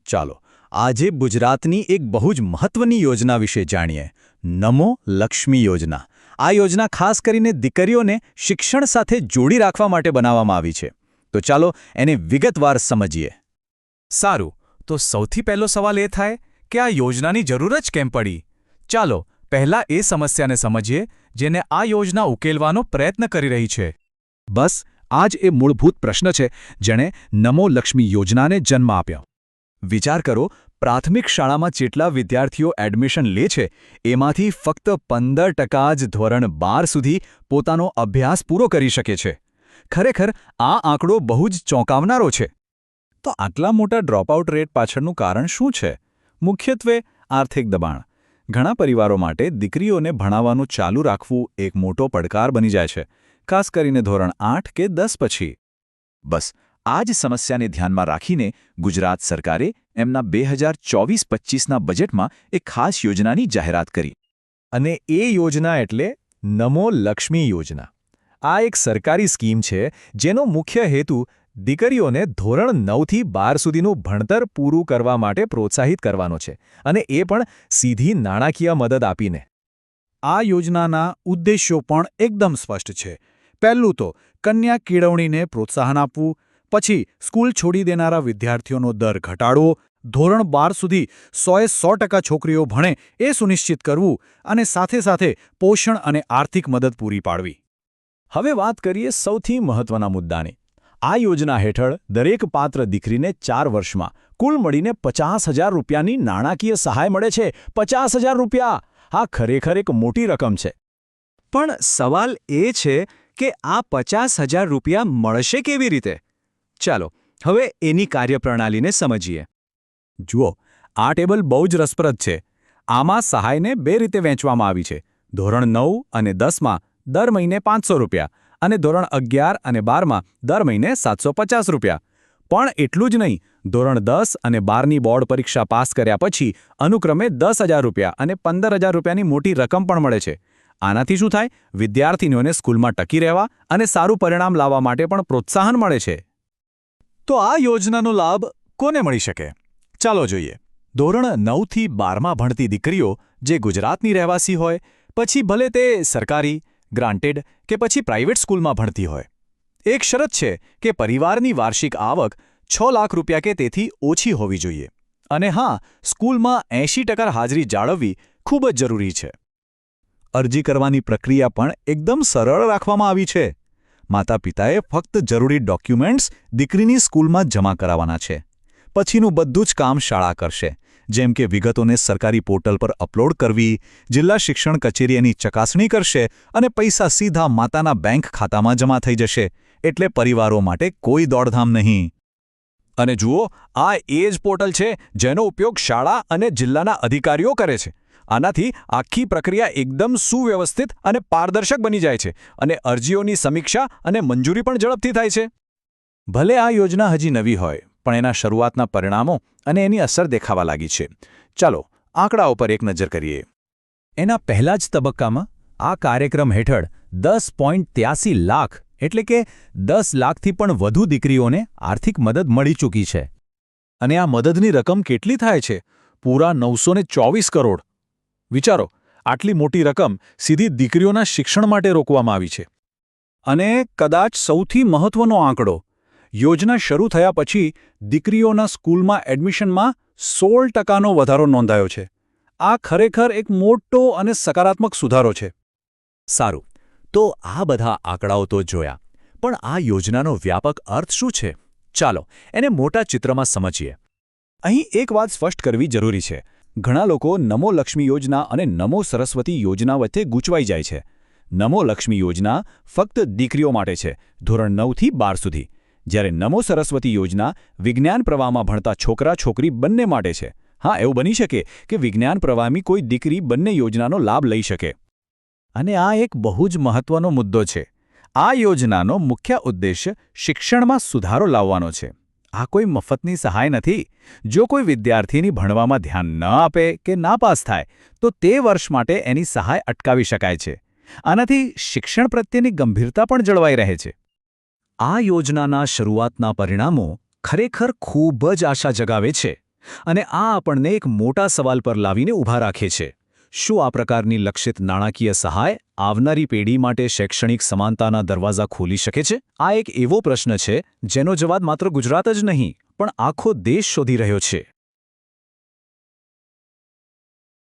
ચાલો આજે ગુજરાતની એક બહુ જ મહત્વની યોજના વિશે જાણીએ નમો લક્ષ્મી યોજના આ યોજના ખાસ કરીને દીકરીઓને શિક્ષણ સાથે જોડી રાખવા માટે બનાવવામાં આવી છે તો ચાલો એને વિગતવાર સમજીએ સારું તો સૌથી પહેલો સવાલ એ થાય કે આ યોજનાની જરૂર જ કેમ પડી ચાલો પહેલા એ સમસ્યાને સમજીએ જેને આ યોજના ઉકેલવાનો પ્રયત્ન કરી રહી છે બસ આ જ એ મૂળભૂત પ્રશ્ન છે જેણે નમો લક્ષ્મી યોજનાને જન્મ આપ્યો વિચાર કરો પ્રાથમિક શાળામાં જેટલા વિદ્યાર્થીઓ એડમિશન લે છે એમાંથી ફક્ત 15% જ ધોરણ 12 સુધી પોતાનો અભ્યાસ પૂરો કરી શકે છે ખરેખર આ આંકડો બહુ જ ચોંકાવનારો છે તો આટલા મોટા ડ્રોપઆઉટ રેટ પાછળનું કારણ શું છે મુખ્યત્વે આર્થિક દબાણ ઘણા પરિવારો માટે દીકરીઓને ભણાવવાનું ચાલુ રાખવું એક મોટો પડકાર બની જાય છે ખાસ કરીને ધોરણ 8 કે 10 પછી બસ આ જ સમસ્યાને ધ્યાનમાં રાખીને ગુજરાત સરકારે એમના 2024-25ના બજેટમાં એક ખાસ યોજનાની જાહેરાત કરી અને એ યોજના એટલે નમો લક્ષ્મી યોજના આ એક સરકારી સ્કીમ છે જેનો મુખ્ય હેતુ દીકરીઓને ધોરણ 9થી 12 સુધીનું ભણતર પૂરું કરવા માટે પ્રોત્સાહિત કરવાનો છે અને એ પણ સીધી નાણાકીય મદદ આપીને આ યોજનાના ઉદ્દેશ્યો પણ એકદમ સ્પષ્ટ છે પહેલું તો કન્યા કેળવણીને પ્રોત્સાહન આપવું પછી સ્કૂલ છોડી દેનારા વિદ્યાર્થીઓનો દર ઘટાડવો ધોરણ 12 સુધી 100% છોકરીઓ ભણે એ સુનિશ્ચિત કરવું અને સાથે સાથે પોષણ અને આર્થિક મદદ પૂરી પાડવી હવે વાત કરીએ સૌથી મહત્વના મુદ્દાની આ યોજના હેઠળ દરેક પાત્ર દીકરીને 4 વર્ષમાં કુલ મળીને 50,000 રૂપિયાની નાણાકીય સહાય મળે છે 50,000 રૂપિયા આ ખરેખર એક મોટી રકમ છે પણ સવાલ એ છે કે આ 50,000 રૂપિયા મળશે કેવી રીતે ચાલો હવે એની કાર્યપ્રણાલીને સમજીએ જુઓ આ ટેબલ બહુ જ રસપ્રદ છે આમાં સહાયને 2 રીતે વહેંચવામાં આવી છે ધોરણ 9 અને 10માં દર મહિને 500 રૂપિયા અને ધોરણ 11 અને 12માં દર મહિને 750 રૂપિયા પણ એટલું જ નહીં ધોરણ 10 અને 12ની બોર્ડ પરીક્ષા પાસ કર્યા પછી અનુક્રમે 10,000 રૂપિયા અને 15,000 રૂપિયાની મોટી રકમ પણ મળે છે આનાથી શું થાય વિદ્યાર્થીનીઓને સ્કૂલમાં ટકી રહેવા અને સારું પરિણામ લાવવા માટે પણ પ્રોત્સાહન મળે છે તો આ યોજનાનો લાભ કોને મળી શકે ચાલો જોઈએ ધોરણ 9થી 12માં ભણતી દીકરીઓ જે ગુજરાતની રહેવાસી હોય પછી ભલે તે સરકારી ગ્રાન્ટેડ કે પછી પ્રાઇવેટ સ્કૂલમાં ભણતી હોય એક શરત છે કે પરિવારની વાર્ષિક આવક 6 લાખ રૂપિયા કે તેથી ઓછી હોવી જોઈએ અને હા સ્કૂલમાં 80% હાજરી જાળવવી ખૂબ જ જરૂરી છે અરજી કરવાની પ્રક્રિયા પણ એકદમ સરળ રાખવામાં આવી છે માતા પિતાએ ફક્ત જરૂરી ડોક્યુમેન્ટ્સ દીકરીની સ્કૂલમાં જમા કરાવવાના છે પછીનું બધું જ કામ શાળા કરશે જેમ કે વિગતોને સરકારી પોર્ટલ પર અપલોડ કરવી જિલ્લા શિક્ષણ કચેરી એની ચકાસણી કરશે અને પૈસા સીધા માતાના બેંક ખાતામાં જમા થઈ જશે એટલે પરિવારો માટે કોઈ દોડધામ નહીં અને જુઓ આ એ જ પોર્ટલ છે જેનો ઉપયોગ શાળા અને જિલ્લાના અધિકારીઓ કરે છે આનાથી આખી પ્રક્રિયા એકદમ સુવ્યવસ્થિત અને પારદર્શક બની જાય છે અને અરજીઓની સમીક્ષા અને મંજૂરી પણ ઝડપથી થાય છે ભલે આ યોજના હજી નવી હોય પણ એના શરૂઆતના પરિણામો અને એની અસર દેખાવા લાગી છે ચાલો આંકડા ઉપર એક નજર કરીએ એના પહેલા જ તબક્કામાં આ કાર્યક્રમ હેઠળ 10.83 લાખ એટલે કે 10 લાખથી પણ વધુ દીકરીઓને આર્થિક મદદ મળી ચૂકી છે અને આ મદદની રકમ કેટલી થાય છે પૂરા 924 કરોડ વિચારો આટલી મોટી રકમ સીધી દીકરીઓના શિક્ષણ માટે રોકવામાં આવી છે અને કદાચ સૌથી મહત્વનો આંકડો યોજના શરૂ થયા પછી દીકરીઓના સ્કૂલમાં એડમિશનમાં 16%નો વધારો નોંધાયો છે આ ખરેખર એક મોટો અને સકારાત્મક સુધારો છે સારું તો આ બધા આંકડાઓ તો જોયા પણ આ યોજનાનો વ્યાપક અર્થ શું છે ચાલો એને મોટા ચિત્રમાં સમજીએ અહીં એક વાત સ્પષ્ટ કરવી જરૂરી છે ઘણા લોકો નમો લક્ષ્મી યોજના અને નમો સરસ્વતી યોજના વચ્ચે ગૂંચવાઈ જાય છે નમો લક્ષ્મી યોજના ફક્ત દીકરીઓ માટે છે ધોરણ 9થી 12 સુધી જ્યારે નમો સરસ્વતી યોજના વિજ્ઞાન પ્રવાહમાં ભણતા છોકરા છોકરી બંને માટે છે હા એવું બની શકે કે વિજ્ઞાન પ્રવાહની કોઈ દીકરી બંને યોજનાનો લાભ લઈ શકે અને આ એક બહુ જ મહત્વનો મુદ્દો છે આ યોજનાનો મુખ્ય ઉદ્દેશ્ય શિક્ષણમાં સુધારો લાવવાનો છે આ કોઈ મફતની સહાય નથી જો કોઈ વિદ્યાર્થીની ભણવામાં ધ્યાન ન આપે કે નાપાસ થાય તો તે વર્ષ માટે એની સહાય અટકાવી શકાય છે આનાથી શિક્ષણ પ્રત્યેની ગંભીરતા પણ જળવાઈ રહે છે આ યોજનાના શરૂઆતના પરિણામો ખરેખર ખૂબ જ આશા જગાવે છે અને આ આપણને એક મોટા સવાલ પર લાવીને ઊભા રાખે છે. શું આ પ્રકારની લક્ષિત નાણાકીય સહાય આવનારી પેઢી માટે શૈક્ષણિક સમાનતાના દરવાજા ખોલી શકે છે? આ એક એવો પ્રશ્ન છે જેનો જવાબ માત્ર ગુજરાત જ નહીં, પણ આખો દેશ શોધી રહ્યો છે.